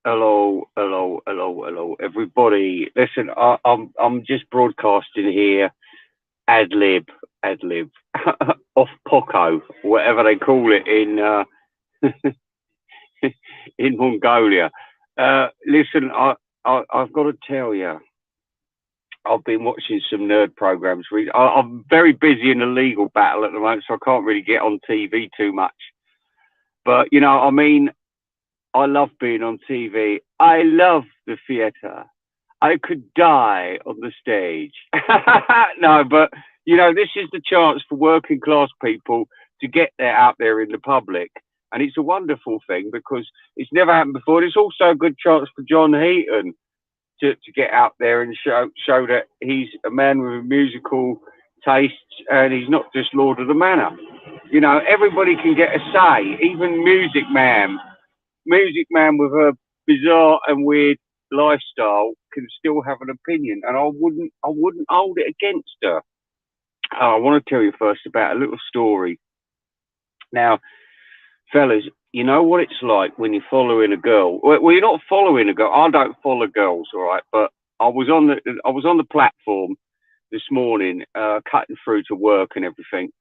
Hello, everybody. Listen, I'm just broadcasting here, ad lib, ad lib, off Poco, whatever they call it in Mongolia. Listen, I've got to tell you, I've been watching some nerd programs. I'm very busy in a legal battle at the moment, so I can't really get on TV too much. But I mean, I love being on TV. I love the theatre. I could die on the stage. No, but this is the chance for working class people to get there out there in the public. And it's a wonderful thing because it's never happened before. It's also a good chance for John Heaton to get out there and show that he's a man with musical tastes and he's not just Lord of the Manor. Everybody can get a say, even Music Man with a bizarre and weird lifestyle can still have an opinion, and I wouldn't hold it against her. I want to tell you first about a little story. Now, fellas, you know what it's like when you're following a girl. Well, you're not following a girl. I don't follow girls, all right. But I was on the platform this morning, cutting through to work and everything,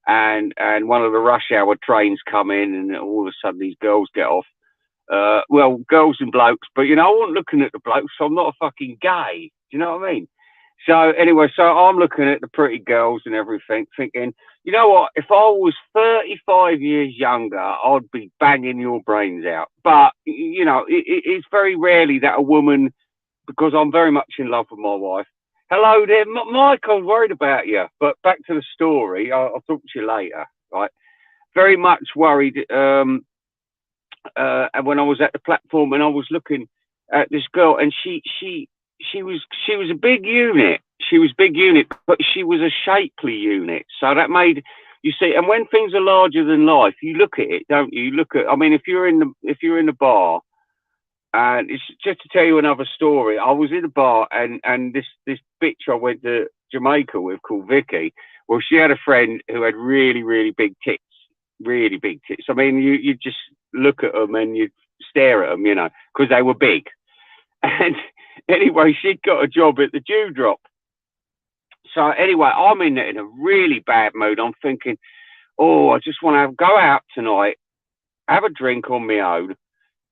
and one of the rush hour trains come in, and all of a sudden these girls get off. Well, girls and blokes, but I wasn't looking at the blokes, so I'm not a fucking gay. Do you know what I mean? So anyway, so I'm looking at the pretty girls and everything, thinking, you know what? If I was 35 years younger, I'd be banging your brains out. But it's very rarely that a woman, because I'm very much in love with my wife. Hello there, Mike. I was worried about you, but back to the story. I'll talk to you later. Right? Very much worried. And when I was at the platform and I was looking at this girl, and she was a big unit. She was big unit, but she was a shapely unit. So that made you see. And when things are larger than life, you look at it, don't you? You look at. I mean, if you're in the bar, and it's just to tell you another story. I was in a bar, and this bitch I went to Jamaica with called Vicky. Well, she had a friend who had really, really big tits. Really big tits. I mean, you just look at them and you stare at them, because they were big. And anyway, she'd got a job at the Dewdrop. So anyway, I'm in a really bad mood. I'm thinking, oh, I just want to go out tonight, have a drink on my own,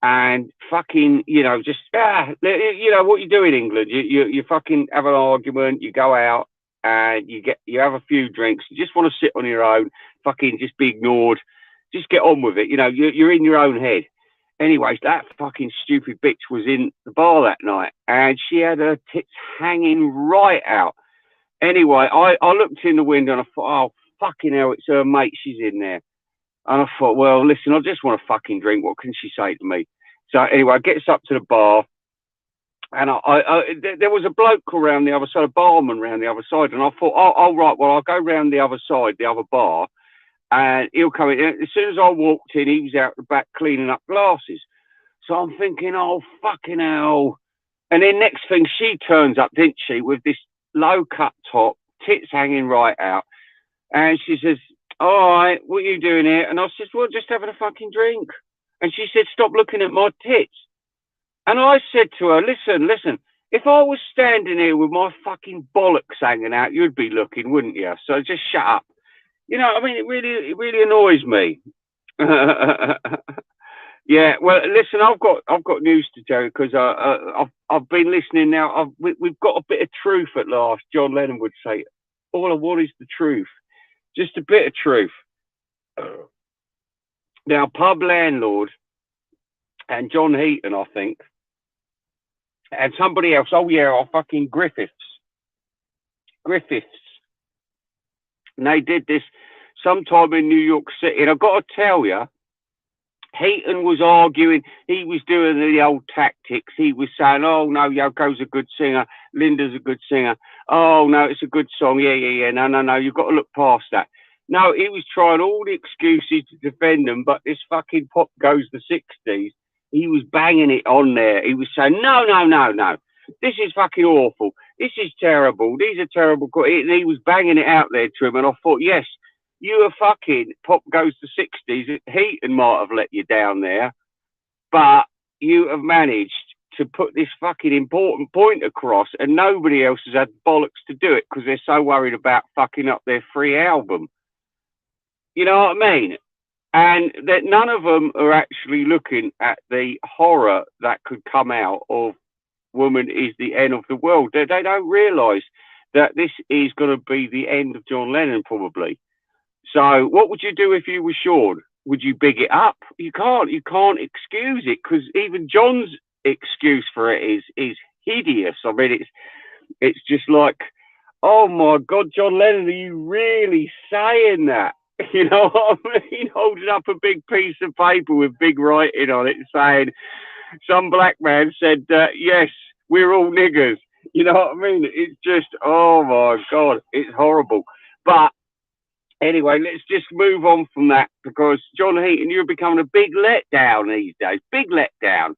and fucking, just what you do in England. You fucking have an argument, you go out and you have a few drinks. You just want to sit on your own, fucking just be ignored, just get on with it. You're in your own head. Anyways, that fucking stupid bitch was in the bar that night, and she had her tits hanging right out. Anyway, I looked in the window and I thought, oh, fucking hell, it's her mate, she's in there. And I thought, well, listen, I just want a fucking drink. What can she say to me? So anyway, I gets up to the bar, and there was a bloke around the other side, a barman around the other side, and I thought, oh, right, well, I'll go round the other side, the other bar, and he'll come in. As soon as I walked in, he was out the back cleaning up glasses. So I'm thinking, oh, fucking hell. And then next thing, she turns up, didn't she, with this low-cut top, tits hanging right out. And she says, all right, what are you doing here? And I said, well, just having a fucking drink. And she said, stop looking at my tits. And I said to her, listen, if I was standing here with my fucking bollocks hanging out, you'd be looking, wouldn't you? So just shut up. I mean, it really annoys me. Yeah, well, listen, I've got news to tell you, because I've been listening now. We've got a bit of truth at last. John Lennon would say, all I want is the truth, just a bit of truth. Now, pub landlord and John Heaton, I think, and somebody else. Oh yeah, fucking Griffiths. And they did this sometime in New York City, and I've got to tell you, Heaton was arguing. He was doing the old tactics. He was saying, oh, no, Yoko's a good singer. Linda's a good singer. Oh, no, it's a good song. Yeah. No. You've got to look past that. No, he was trying all the excuses to defend them, but this fucking Pop Goes the 60s, he was banging it on there. He was saying, no. This is fucking awful. This is terrible. These are terrible. And he was banging it out there to him, and I thought, yes, you were fucking Pop Goes the 60s. Heaton might have let you down there, but, you have managed to put this fucking important point across, and nobody else has had bollocks to do it because they're so worried about fucking up their free album. You know what I mean? And that none of them are actually looking at the horror that could come out of Woman Is the End of the World. They don't realise that this is going to be the end of John Lennon, probably. So what would you do if you were Sean? Would you big it up? You can't excuse it, because even John's excuse for it is hideous. I mean, it's just like, oh my God, John Lennon, are you really saying that? You know what I mean? Holding up a big piece of paper with big writing on it saying, some black man said, yes, we're all niggers. You know what I mean? It's just, oh my God, it's horrible. But anyway, let's just move on from that, because John Heaton, you're becoming a big letdown these days. Big letdown.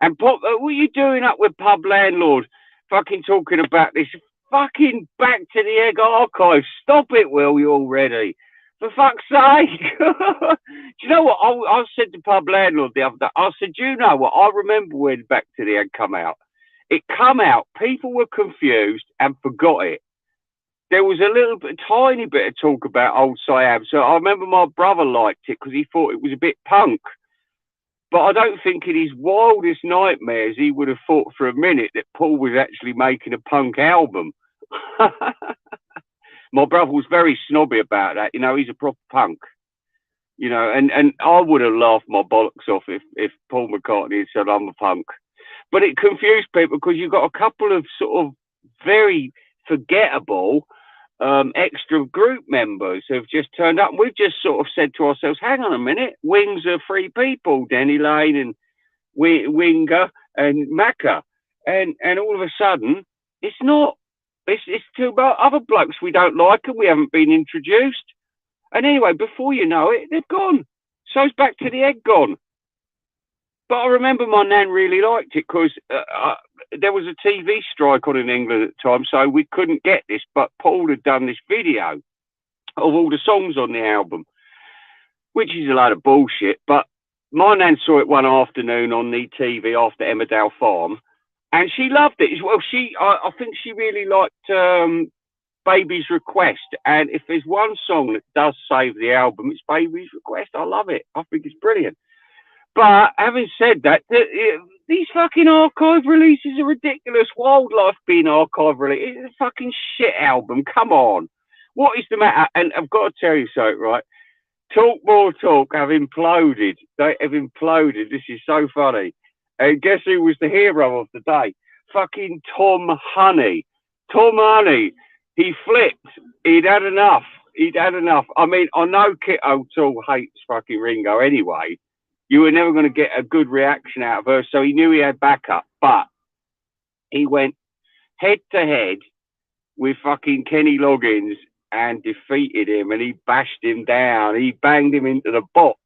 And what are you doing up with Pub Landlord? Fucking talking about this fucking Back to the Egg archive. Stop it, will you already? For fuck's sake. Do you know what? I said to Pub Landlord the other day, I said, do you know what? I remember when Back to the Egg come out. It come out, people were confused and forgot it. There was a little bit, tiny bit of talk about Old Siam. So I remember my brother liked it because he thought it was a bit punk. But I don't think in his wildest nightmares he would have thought for a minute that Paul was actually making a punk album. My brother was very snobby about that. You know, he's a proper punk. You know, and I would have laughed my bollocks off if Paul McCartney had said I'm a punk. But it confused people because you've got a couple of sort of very forgettable extra group members who've just turned up. And we've just sort of said to ourselves, hang on a minute, Wings are three people, Denny Lane and Winger and Macca. And all of a sudden, it's not. It's two other blokes we don't like and we haven't been introduced. And anyway, before you know it, they've gone. So's Back to the Egg gone. But I remember my nan really liked it because there was a TV strike on in England at the time, so we couldn't get this. But Paul had done this video of all the songs on the album, which is a load of bullshit. But my nan saw it one afternoon on the TV after Emmerdale Farm, and she loved it. Well, I think she really liked Baby's Request. And if there's one song that does save the album, it's Baby's Request. I love it. I think it's brilliant. But having said that, these fucking archive releases are ridiculous. Wildlife being archive release, it's a fucking shit album. Come on. What is the matter? And I've got to tell you something, right? Talk More Talk have imploded. They have imploded. This is so funny. And guess who was the hero of the day? Fucking Tom Honey. Tom Honey. He flipped. He'd had enough. I mean, I know Kit O'Toole hates fucking Ringo anyway. You were never going to get a good reaction out of her, so he knew he had backup. But he went head to head with fucking Kenny Loggins and defeated him, and he bashed him down. He banged him into the box.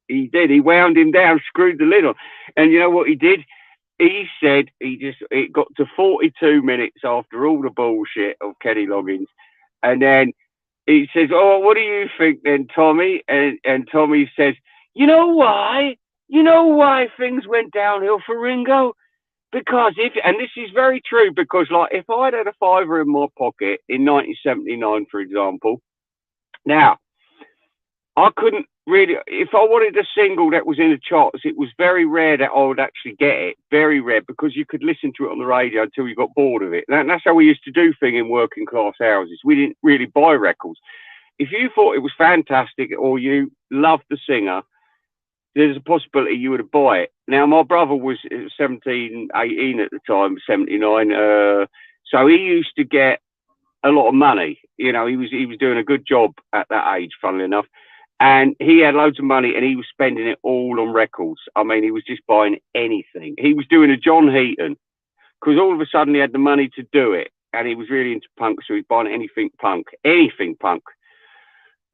He did. He wound him down, screwed the lid on. And you know what he did? He said it got to 42 minutes after all the bullshit of Kenny Loggins. And then he says, oh, what do you think then, Tommy? And Tommy says, you know why? You know why things went downhill for Ringo? Because and this is very true, because like if I'd had a fiver in my pocket in 1979, for example, now I couldn't really, if I wanted a single that was in the charts, it was very rare that I would actually get it. Very rare, because you could listen to it on the radio until you got bored of it. And that's how we used to do things in working class houses. We didn't really buy records. If you thought it was fantastic or you loved the singer, there's a possibility you would buy it. Now, my brother was 17, 18 at the time, 79. So he used to get a lot of money. You know, he was doing a good job at that age, funnily enough. And he had loads of money and he was spending it all on records. I mean, he was just buying anything. He was doing a John Heaton because all of a sudden he had the money to do it. And he was really into punk, so he was buying anything punk.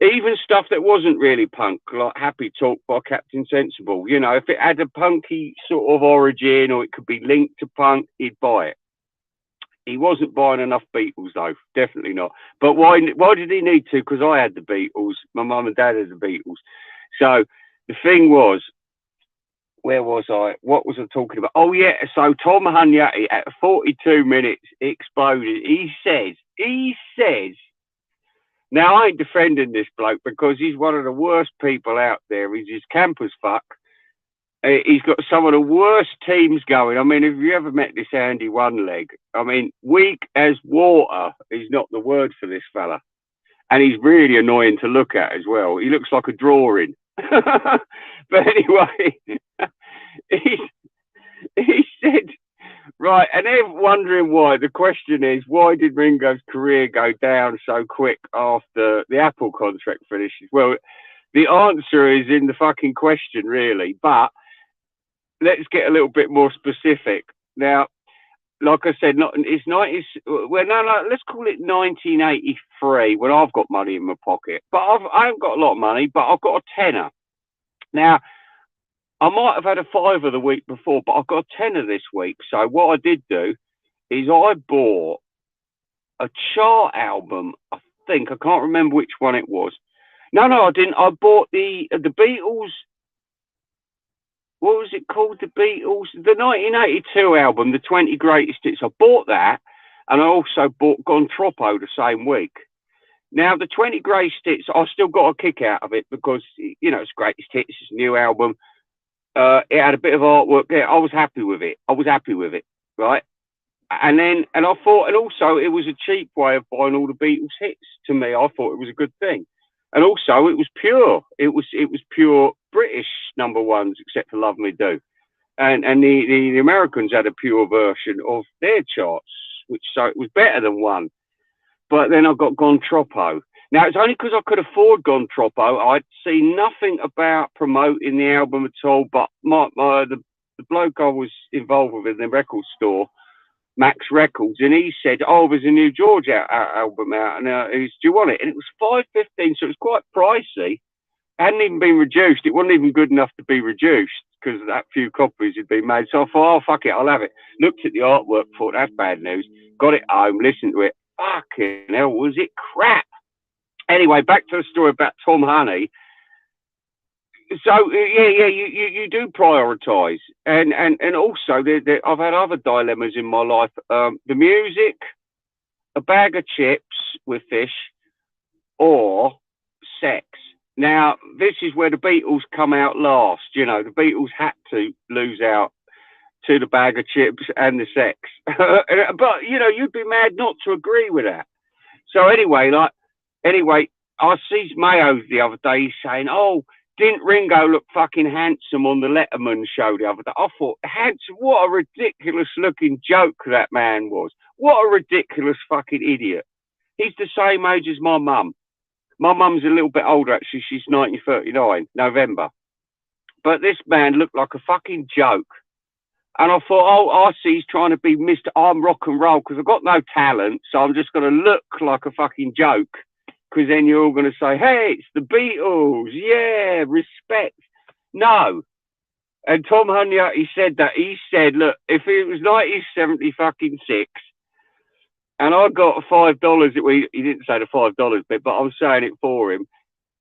Even stuff that wasn't really punk, like Happy Talk by Captain Sensible. You know, if it had a punky sort of origin or it could be linked to punk, he'd buy it. He wasn't buying enough Beatles, though. Definitely not. But why did he need to? Because I had the Beatles. My mum and dad had the Beatles. So the thing was, where was I? What was I talking about? Oh yeah, so Tom Hunyati at 42 minutes exploded. He says. Now I ain't defending this bloke because he's one of the worst people out there. He's just camp as fuck. He's got some of the worst teams going. I mean, have you ever met this Andy One Leg? I mean, weak as water is not the word for this fella. And he's really annoying to look at as well. He looks like a drawing. But anyway, he, he said, right, and they're wondering why. The question is, why did Ringo's career go down so quick after the Apple contract finishes? Well, the answer is in the fucking question, really. But let's get a little bit more specific. Now, like I said, it's 90. Well, no, let's call it 1983 when I've got money in my pocket. But I haven't got a lot of money, but I've got a tenner. Now, I might have had a fiver the week before, but I've got a tenner this week. So what I did do is I bought a chart album. I think I can't remember which one it was. No, I didn't. I bought the Beatles. What was it called? The Beatles, the 1982 album, the 20 Greatest Hits. I bought that, and I also bought Gone Troppo the same week. Now, the 20 Greatest Hits, I still got a kick out of it because, you know, it's Greatest Hits, it's a new album. It had a bit of artwork there. I was happy with it, right? And I thought, and also it was a cheap way of buying all the Beatles hits to me. I thought it was a good thing. And also it was pure. It was pure British number ones, except for Love Me Do. And the Americans had a pure version of their charts, which so it was better than one. But then I got Gone Troppo. Now it's only because I could afford Gone Troppo. I'd seen nothing about promoting the album at all. But the bloke I was involved with in the record store, Max Records, and he said, "Oh, there's a new George album out, and do you want it?" And it was $5.15, so it was quite pricey. It hadn't even been reduced. It wasn't even good enough to be reduced because that few copies had been made. So I thought, "Oh, fuck it, I'll have it." Looked at the artwork, thought that's bad news. Got it home, listened to it. Fucking hell, was it crap? Anyway, back to the story about Tom Honey. So you do prioritise, and also I've had other dilemmas in my life. The music, a bag of chips with fish, or sex. Now this is where the Beatles come out last. You know, the Beatles had to lose out to the bag of chips and the sex. But you know, you'd be mad not to agree with that. So anyway, I see Mayo the other day saying, "Oh, didn't Ringo look fucking handsome on the Letterman show the other day?" I thought, handsome? What a ridiculous looking joke that man was. What a ridiculous fucking idiot. He's the same age as my mum. My mum's a little bit older, actually. She's 1939, November. But this man looked like a fucking joke. And I thought, oh, I see he's trying to be Mr. I'm rock and roll because I've got no talent, so I'm just going to look like a fucking joke. Because then you're all going to say, "Hey, it's the Beatles. Yeah, respect." No. And Tom Hunyati, he said that. He said, look, if it was 1976 and I got $5, he didn't say the $5 bit, but I'm saying it for him.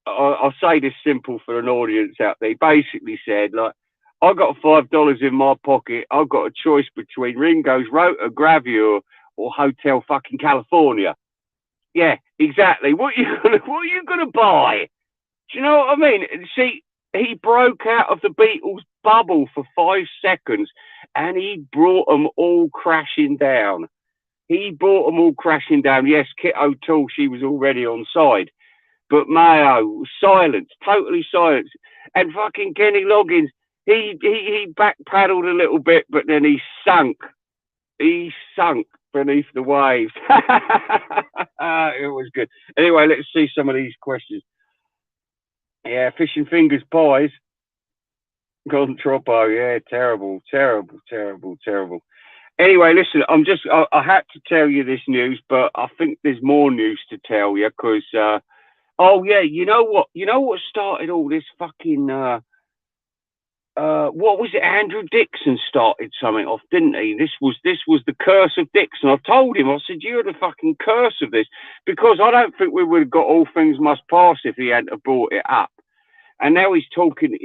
I'll say this simple for an audience out there. He basically said, like, I got $5 in my pocket. I've got a choice between Ringo's Rota Gravure or Hotel fucking California. Yeah, exactly. What are you gonna buy? Do you know what I mean? See, he broke out of the Beatles bubble for 5 seconds, and he brought them all crashing down. Yes, Kit O'Toole, she was already on side, but Mayo, silence, totally silence, and fucking Kenny Loggins, he back paddled a little bit, but then he sunk beneath the waves. It was good. Anyway, let's see some of these questions. Yeah, fish and fingers pies. Gone Troppo. Yeah, terrible. Anyway, listen, I had to tell you this news, but I think there's more news to tell you because, oh yeah, you know what started all this fucking, what was it? Andrew Dixon started something off, didn't he? This was the curse of Dixon. I told him, I said, "You're the fucking curse of this," because I don't think we would have got All Things Must Pass if he hadn't brought it up. And now he's talking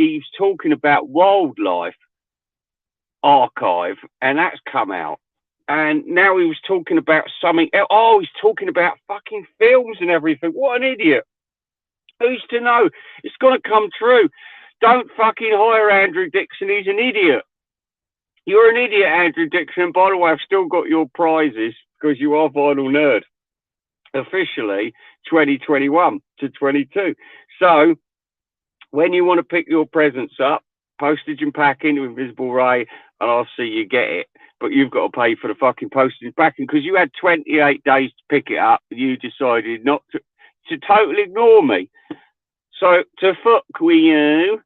about wildlife. archive, and that's come out. And now he was talking about something. Oh, he's talking about fucking films and everything. What an idiot. Who's to know? It's going to come true. Don't fucking hire Andrew Dixon. He's an idiot. You're an idiot, Andrew Dixon. By the way, I've still got your prizes because you are Vinyl Nerd. Officially 2021 to 22. So when you want to pick your presents up, postage and packing with Invisible Ray, and I'll see you get it. But you've got to pay for the fucking postage and packing because you had 28 days to pick it up and you decided not to totally ignore me. So to fuck with you,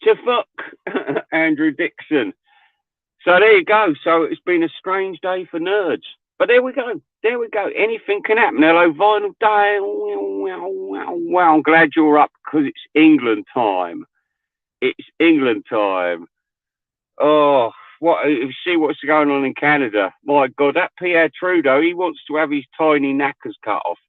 to fuck Andrew Dixon. So there you go. So it's been a strange day for nerds. But there we go. There we go. Anything can happen. Hello, Vinyl Day. Wow, I'm glad you're up because it's England time. It's England time. Oh, what? See what's going on in Canada. My God, that Pierre Trudeau, he wants to have his tiny knackers cut off.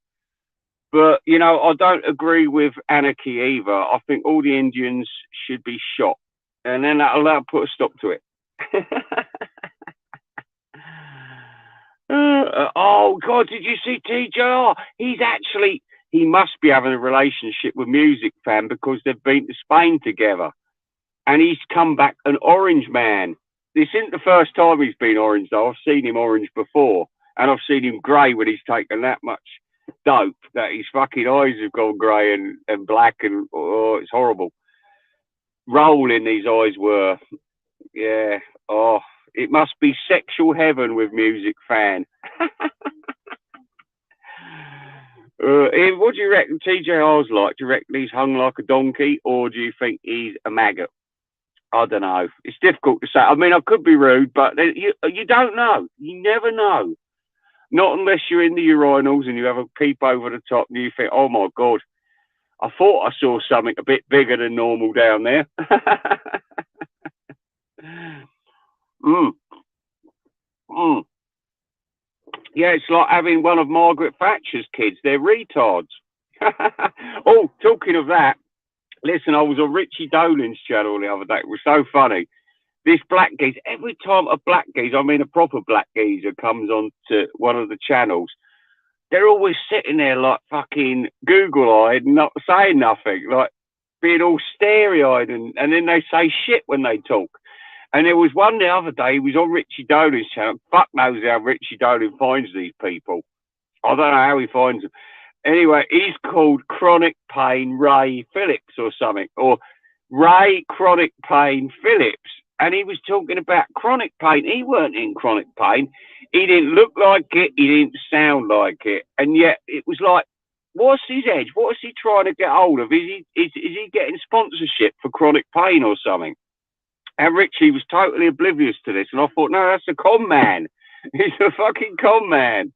But, you know, I don't agree with anarchy either. I think all the Indians should be shot. And then that'll put a stop to it. Oh God, did you see TJR? He must be having a relationship with Music Fan because they've been to Spain together, and he's come back an orange man. This isn't the first time he's been orange though. I've seen him orange before, and I've seen him grey when he's taken that much dope that his fucking eyes have gone grey and black, and oh, it's horrible. Rolling these eyes were, yeah. Oh, it must be sexual heaven with Music Fan. Ian, what do you reckon TJR's like? Do you reckon he's hung like a donkey, or do you think he's a maggot? I don't know. It's difficult to say. I mean, I could be rude, but you don't know. You never know. Not unless you're in the urinals and you have a peep over the top and you think, oh my God, I thought I saw something a bit bigger than normal down there. Yeah, it's like having one of Margaret Thatcher's kids. They're retards. Oh, talking of that, listen, I was on Richie Dolan's channel the other day. It was so funny. This black geezer, every time a black geezer, I mean a proper black geezer, comes on to one of the channels, they're always sitting there like fucking Google-eyed and not saying nothing, like being all starry-eyed, and then they say shit when they talk. And there was one the other day, he was on Richie Dolan's channel. Fuck knows how Richie Dolan finds these people. I don't know how he finds them. Anyway, he's called Chronic Pain Ray Phillips or something, or Ray Chronic Pain Phillips. And he was talking about chronic pain. He weren't in chronic pain. He didn't look like it. He didn't sound like it. And yet it was like, what's his edge? What is he trying to get hold of? Is he getting sponsorship for chronic pain or something? And Richie was totally oblivious to this. And I thought, no, that's a con man. He's a fucking con man.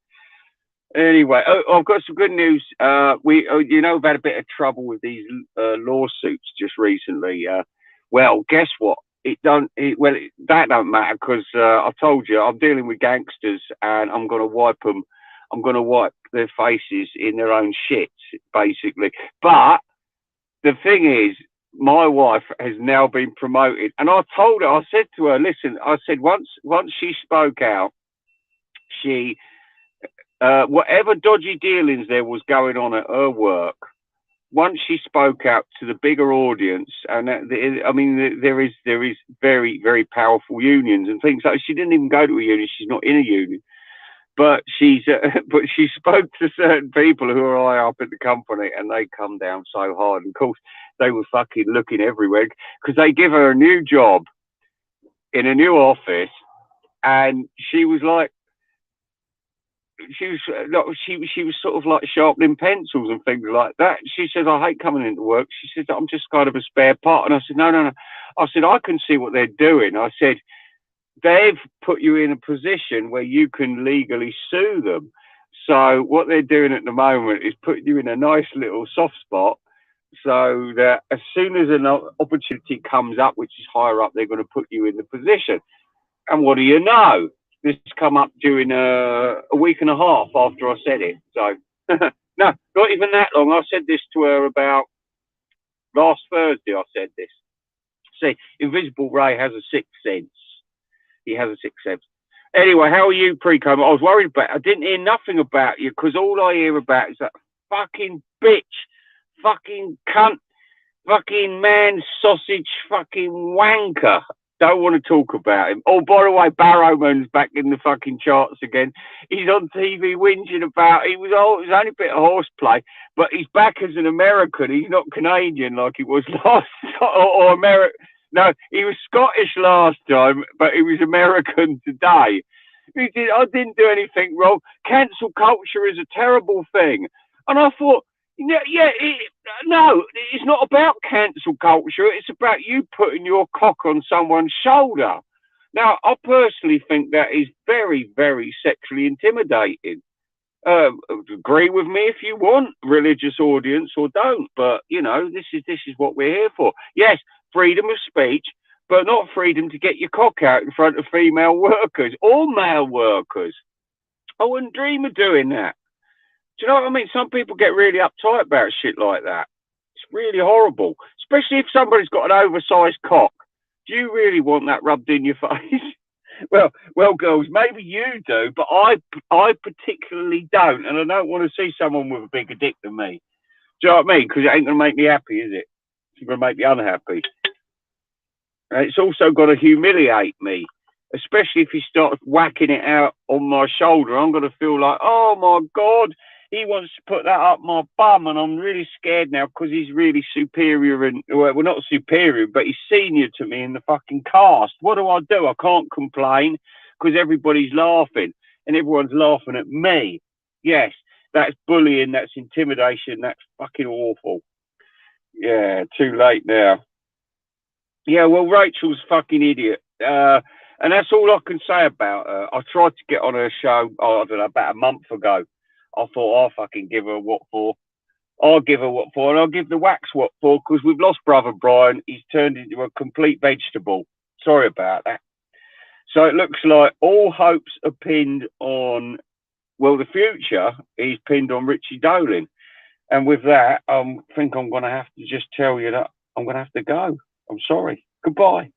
Anyway, I've got some good news. We've had a bit of trouble with these lawsuits just recently. Well, guess what? That don't matter because I told you I'm dealing with gangsters and I'm going to wipe them. I'm going to wipe their faces in their own shit, basically. But the thing is, my wife has now been promoted, and I told her, I said to her, listen, I said once she spoke out, she whatever dodgy dealings there was going on at her work, once she spoke out to the bigger audience, and I mean, there is very, very powerful unions and things like. She didn't even go to a union; she's not in a union, but she spoke to certain people who are high up in the company, and they come down so hard. And of course, they were fucking looking everywhere because they give her a new job in a new office, and she was like. She was sort of like sharpening pencils and things like that. She said, I hate coming into work. She said, I'm just kind of a spare part. And I said, no. I said, I can see what they're doing. I said, they've put you in a position where you can legally sue them. So what they're doing at the moment is putting you in a nice little soft spot so that as soon as an opportunity comes up, which is higher up, they're going to put you in the position. And what do you know? This come up during a week and a half after I said it. So, no, not even that long. I said this to her about last Thursday. I said this. See, Invisible Ray has a sixth sense. He has a sixth sense. Anyway, how are you pre-coma? I was worried about. I didn't hear nothing about you because all I hear about is that fucking bitch, fucking cunt, fucking man, sausage, fucking wanker. Don't want to talk about him. Oh, by the way, Barrowman's back in the fucking charts again. He's on TV whinging about. It was only a bit of horseplay, but he's back as an American. He's not Canadian like he was last or American. No, he was Scottish last time, but he was American today. I didn't do anything wrong. Cancel culture is a terrible thing. And I thought, no, it's not about cancel culture. It's about you putting your cock on someone's shoulder. Now, I personally think that is very, very sexually intimidating. Agree with me if you want, religious audience, or don't. But, you know, this is what we're here for. Yes, freedom of speech, but not freedom to get your cock out in front of female workers or male workers. I wouldn't dream of doing that. Do you know what I mean? Some people get really uptight about shit like that. It's really horrible, especially if somebody's got an oversized cock. Do you really want that rubbed in your face? Well, girls, maybe you do, but I particularly don't, and I don't want to see someone with a bigger dick than me. Do you know what I mean? Because it ain't going to make me happy, is it? It's going to make me unhappy. And it's also got to humiliate me, especially if he starts whacking it out on my shoulder. I'm going to feel like, oh my God, he wants to put that up my bum, and I'm really scared now because he's really superior and, well, not superior, but he's senior to me in the fucking cast. What do? I can't complain because everybody's laughing and everyone's laughing at me. Yes, that's bullying, that's intimidation, that's fucking awful. Yeah, too late now. Yeah, well, Rachel's a fucking idiot. And that's all I can say about her. I tried to get on her show, I don't know, about a month ago. I thought, I'll fucking give her what for. I'll give her what for, and I'll give the wax what for, because we've lost Brother Brian. He's turned into a complete vegetable. Sorry about that. So it looks like all hopes are pinned on, well, the future is pinned on Richie Dolan. And with that, I think I'm going to have to just tell you that I'm going to have to go. I'm sorry. Goodbye.